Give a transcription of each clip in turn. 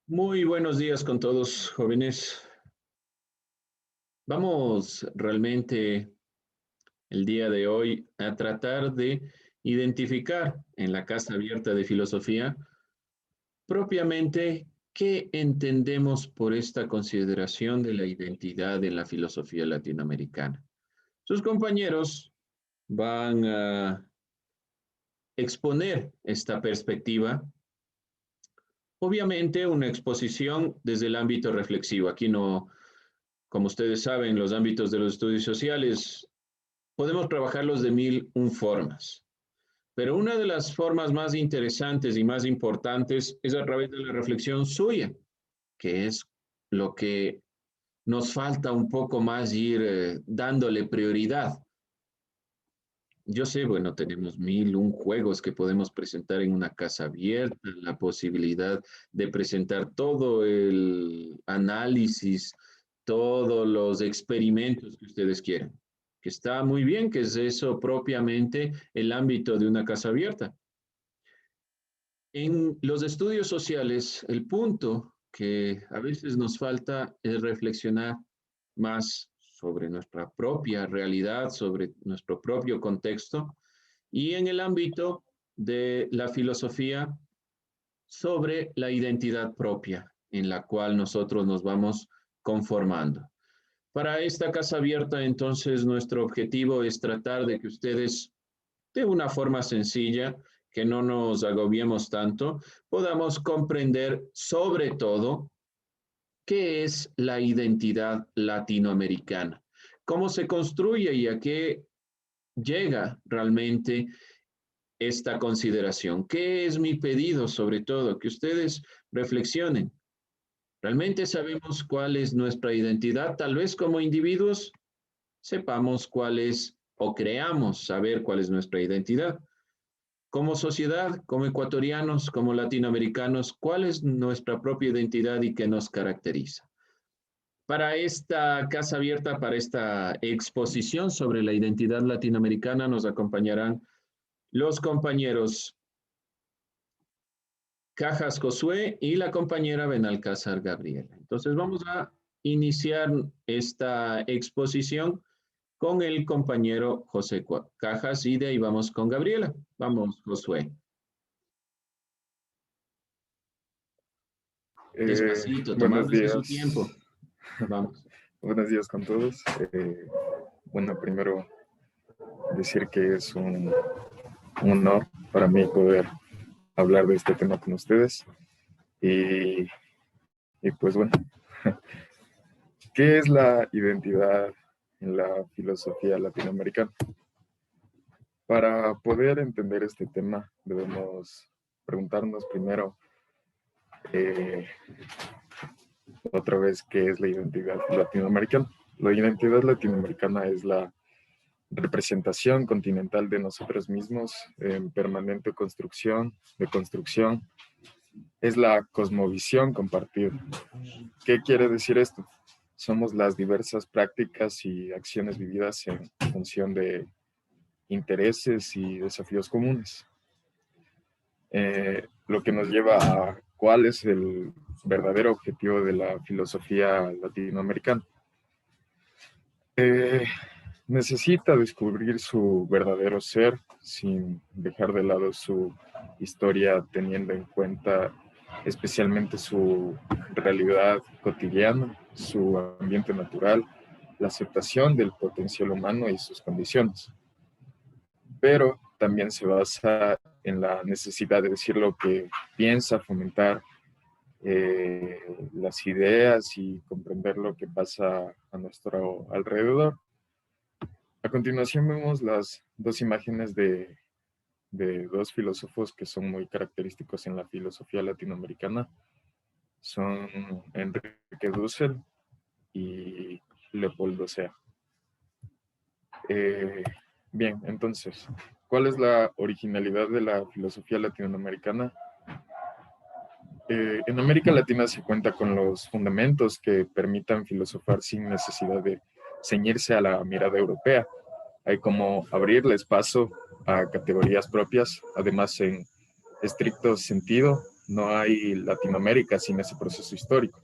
Muy buenos días con todos, jóvenes. Vamos realmente el día de hoy a tratar de identificar en la Casa Abierta de Filosofía propiamente qué entendemos por esta consideración de la identidad en la filosofía latinoamericana. Sus compañeros van a exponer esta perspectiva. Obviamente, una exposición desde el ámbito reflexivo. Aquí no, como ustedes saben, los ámbitos de los estudios sociales podemos trabajarlos de mil un formas, pero una de las formas más interesantes y más importantes es a través de la reflexión suya, que es lo que nos falta un poco más ir dándole prioridad. Yo sé, bueno, tenemos mil un juegos que podemos presentar en una casa abierta, la posibilidad de presentar todo el análisis, todos los experimentos que ustedes quieran, que está muy bien, que es eso propiamente el ámbito de una casa abierta. En los estudios sociales, el punto que a veces nos falta es reflexionar más sobre nuestra propia realidad, sobre nuestro propio contexto y en el ámbito de la filosofía sobre la identidad propia en la cual nosotros nos vamos conformando. Para esta casa abierta, entonces, nuestro objetivo es tratar de que ustedes, de una forma sencilla, que no nos agobiemos tanto, podamos comprender sobre todo qué es la identidad latinoamericana, cómo se construye y a qué llega realmente esta consideración. ¿Qué es mi pedido sobre todo? Que ustedes reflexionen. ¿Realmente sabemos cuál es nuestra identidad? Tal vez como individuos sepamos cuál es o creamos saber cuál es nuestra identidad. Como sociedad, como ecuatorianos, como latinoamericanos, ¿cuál es nuestra propia identidad y qué nos caracteriza? Para esta casa abierta, para esta exposición sobre la identidad latinoamericana, nos acompañarán los compañeros Cajas Josué y la compañera Benalcázar Gabriela. Entonces vamos a iniciar esta exposición con el compañero José Cajas y de ahí vamos con Gabriela. Vamos, Josué. Despacito, Buenos tomándose su días. tiempo. Vamos. Buenos días con todos. Bueno, primero decir que es un honor para mí poder hablar de este tema con ustedes. Y, y pues bueno, ¿qué es la identidad en la filosofía latinoamericana? Para poder entender este tema debemos preguntarnos primero eh, otra vez qué es la identidad latinoamericana. La identidad latinoamericana es la representación continental de nosotros mismos en permanente construcción, es la cosmovisión compartida. ¿Qué quiere decir esto? Somos las diversas prácticas y acciones vividas en función de intereses y desafíos comunes. Lo que nos lleva a cuál es el verdadero objetivo de la filosofía latinoamericana. Necesita descubrir su verdadero ser sin dejar de lado su historia, teniendo en cuenta especialmente su realidad cotidiana, su ambiente natural, la aceptación del potencial humano y sus condiciones. Pero también se basa en la necesidad de decir lo que piensa, fomentar las ideas y comprender lo que pasa a nuestro alrededor. A continuación vemos las dos imágenes de dos filósofos que son muy característicos en la filosofía latinoamericana. Son Enrique Dussel y Leopoldo Sea. Bien, entonces, ¿cuál es la originalidad de la filosofía latinoamericana? En América Latina se cuenta con los fundamentos que permitan filosofar sin necesidad de ceñirse a la mirada europea. Hay como abrirles paso a categorías propias, además en estricto sentido, no hay Latinoamérica sin ese proceso histórico.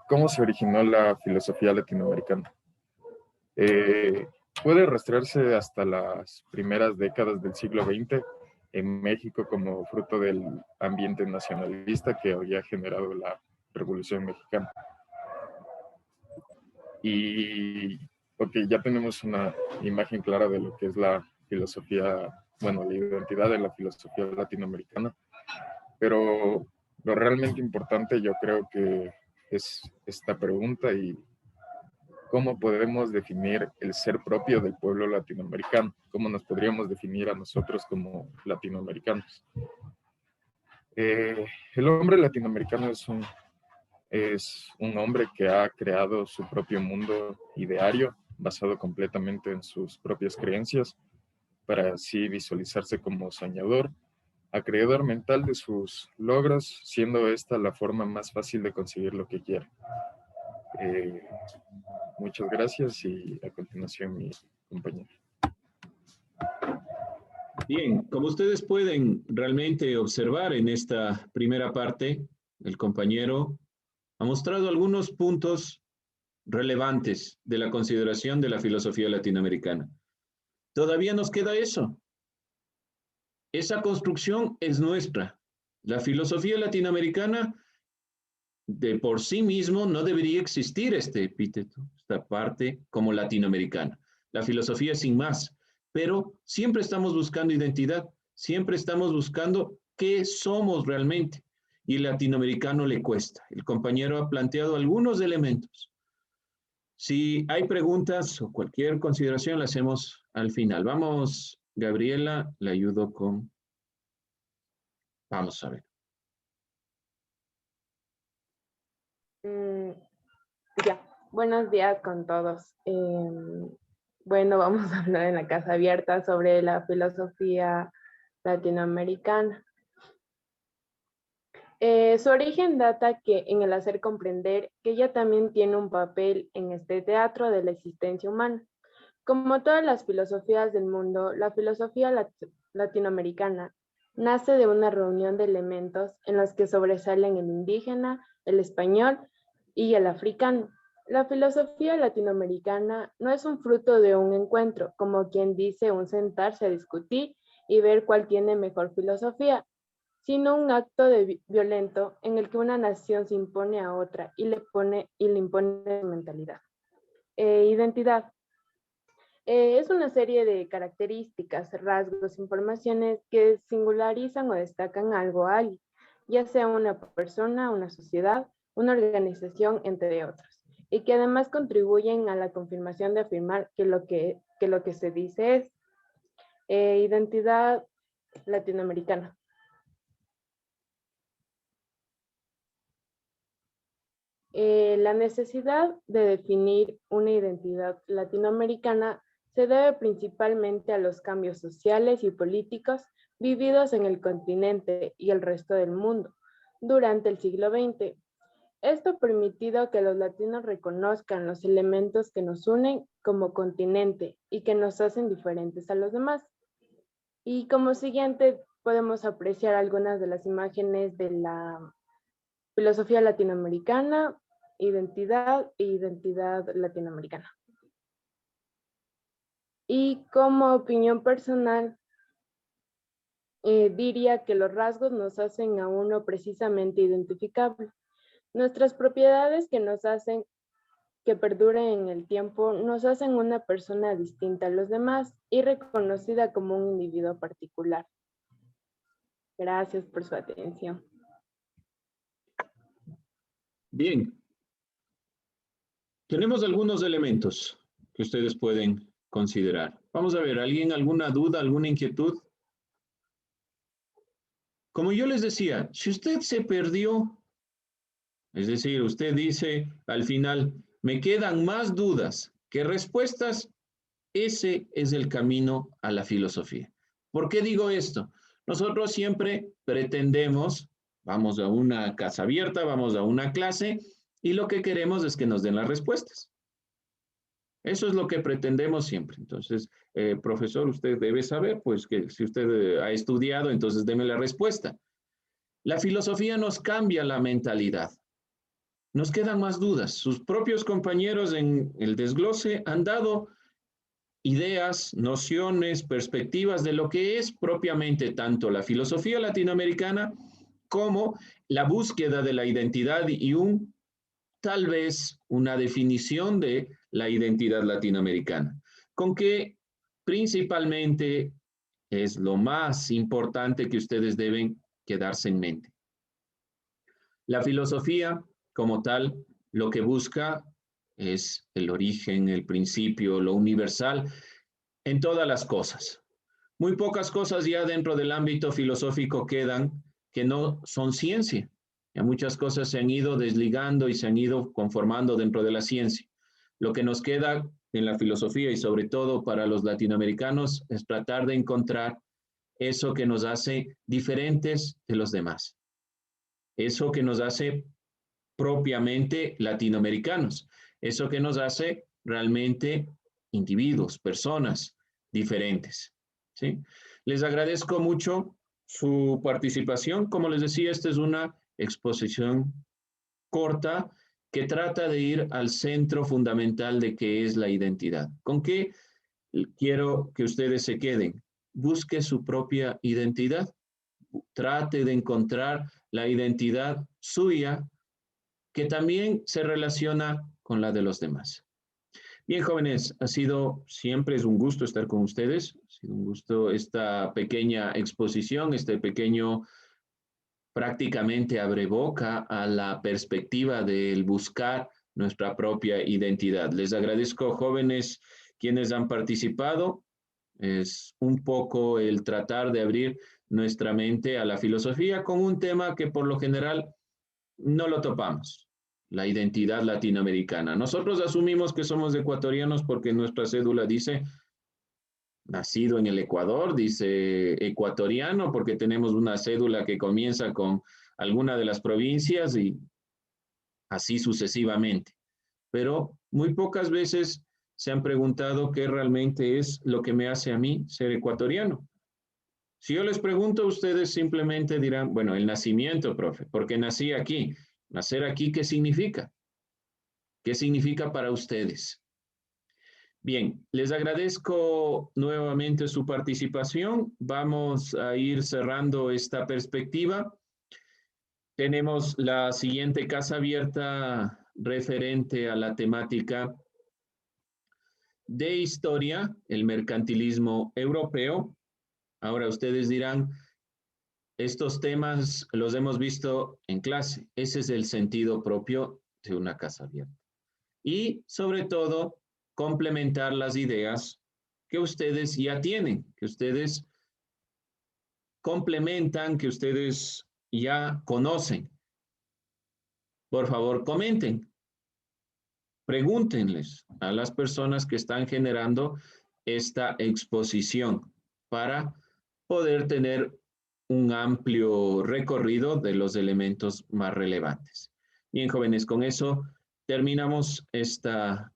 ¿Cómo se originó la filosofía latinoamericana? Puede rastrearse hasta las primeras décadas del siglo XX en México como fruto del ambiente nacionalista que había generado la Revolución Mexicana. Y porque ya tenemos una imagen clara de lo que es la filosofía, bueno, la identidad de la filosofía latinoamericana, pero lo realmente importante yo creo que es esta pregunta y cómo podemos definir el ser propio del pueblo latinoamericano, cómo nos podríamos definir a nosotros como latinoamericanos. El hombre latinoamericano es un hombre que ha creado su propio mundo ideario, basado completamente en sus propias creencias, para así visualizarse como soñador, acreedor mental de sus logros, siendo esta la forma más fácil de conseguir lo que quiere. Muchas gracias y a continuación mi compañero. Bien, como ustedes pueden realmente observar en esta primera parte, el compañero ha mostrado algunos puntos relevantes de la consideración de la filosofía latinoamericana. Todavía nos queda eso. Esa construcción es nuestra. La filosofía latinoamericana de por sí mismo no debería existir este epíteto, esta parte como latinoamericana. La filosofía sin más, pero siempre estamos buscando identidad, siempre estamos buscando qué somos realmente. Y el latinoamericano le cuesta. El compañero ha planteado algunos elementos. Si hay preguntas o cualquier consideración, la hacemos al final. Vamos, Gabriela, le ayudo con... Vamos a ver. Ya, buenos días con todos. Bueno, vamos a hablar en la Casa Abierta sobre la filosofía latinoamericana. Su origen data que en el hacer comprender que ella también tiene un papel en este teatro de la existencia humana. Como todas las filosofías del mundo, la filosofía latinoamericana nace de una reunión de elementos en los que sobresalen el indígena, el español y el africano. La filosofía latinoamericana no es un fruto de un encuentro, como quien dice un sentarse a discutir y ver cuál tiene mejor filosofía, sino un acto violento en el que una nación se impone a otra y le impone mentalidad. Identidad. Es una serie de características, rasgos, informaciones que singularizan o destacan algo a alguien, ya sea una persona, una sociedad, una organización, entre otros, y que además contribuyen a la confirmación de afirmar que lo que se dice es identidad latinoamericana. La necesidad de definir una identidad latinoamericana se debe principalmente a los cambios sociales y políticos vividos en el continente y el resto del mundo durante el siglo XX. Esto ha permitido que los latinos reconozcan los elementos que nos unen como continente y que nos hacen diferentes a los demás. Y como siguiente podemos apreciar algunas de las imágenes de la filosofía latinoamericana, identidad e identidad latinoamericana. Y como opinión personal, diría que los rasgos nos hacen a uno precisamente identificable. Nuestras propiedades que nos hacen que perduren en el tiempo nos hacen una persona distinta a los demás y reconocida como un individuo particular. Gracias por su atención. Bien. Tenemos algunos elementos que ustedes pueden considerar. Vamos a ver, ¿alguien alguna duda, alguna inquietud? Como yo les decía, si usted se perdió, es decir, usted dice al final, me quedan más dudas que respuestas, ese es el camino a la filosofía. ¿Por qué digo esto? Nosotros siempre pretendemos, vamos a una casa abierta, vamos a una clase, y lo que queremos es que nos den las respuestas. Eso es lo que pretendemos siempre. Entonces, profesor, usted debe saber, pues que si usted ha estudiado, entonces deme la respuesta. La filosofía nos cambia la mentalidad. Nos quedan más dudas. Sus propios compañeros en el desglose han dado ideas, nociones, perspectivas de lo que es propiamente tanto la filosofía latinoamericana como la búsqueda de la identidad y tal vez una definición de la identidad latinoamericana, con que principalmente es lo más importante que ustedes deben quedarse en mente. La filosofía, como tal, lo que busca es el origen, el principio, lo universal en todas las cosas. Muy pocas cosas ya dentro del ámbito filosófico quedan que no son ciencia. Ya muchas cosas se han ido desligando y se han ido conformando dentro de la ciencia. Lo que nos queda en la filosofía y sobre todo para los latinoamericanos es tratar de encontrar eso que nos hace diferentes de los demás. Eso que nos hace propiamente latinoamericanos. Eso que nos hace realmente individuos, personas diferentes. ¿Sí? Les agradezco mucho su participación. Como les decía, esta es una exposición corta que trata de ir al centro fundamental de qué es la identidad. ¿Con qué quiero que ustedes se queden? Busque su propia identidad. Trate de encontrar la identidad suya que también se relaciona con la de los demás. Bien, jóvenes, siempre es un gusto estar con ustedes. Ha sido un gusto esta pequeña exposición, este pequeño prácticamente abre boca a la perspectiva del buscar nuestra propia identidad. Les agradezco, jóvenes, quienes han participado. Es un poco el tratar de abrir nuestra mente a la filosofía con un tema que por lo general no lo topamos, la identidad latinoamericana. Nosotros asumimos que somos ecuatorianos porque nuestra cédula dice nacido en el Ecuador, dice ecuatoriano porque tenemos una cédula que comienza con alguna de las provincias y así sucesivamente. Pero muy pocas veces se han preguntado qué realmente es lo que me hace a mí ser ecuatoriano. Si yo les pregunto, ustedes simplemente dirán, bueno, el nacimiento, profe, porque nací aquí. Nacer aquí, ¿qué significa? ¿Qué significa para ustedes? Bien, les agradezco nuevamente su participación. Vamos a ir cerrando esta perspectiva. Tenemos la siguiente casa abierta referente a la temática de historia, el mercantilismo europeo. Ahora ustedes dirán, estos temas los hemos visto en clase. Ese es el sentido propio de una casa abierta. Y sobre todo, complementar las ideas que ustedes ya tienen, que ustedes complementan, que ustedes ya conocen. Por favor, comenten. Pregúntenles a las personas que están generando esta exposición para poder tener un amplio recorrido de los elementos más relevantes. Bien, jóvenes, con eso terminamos esta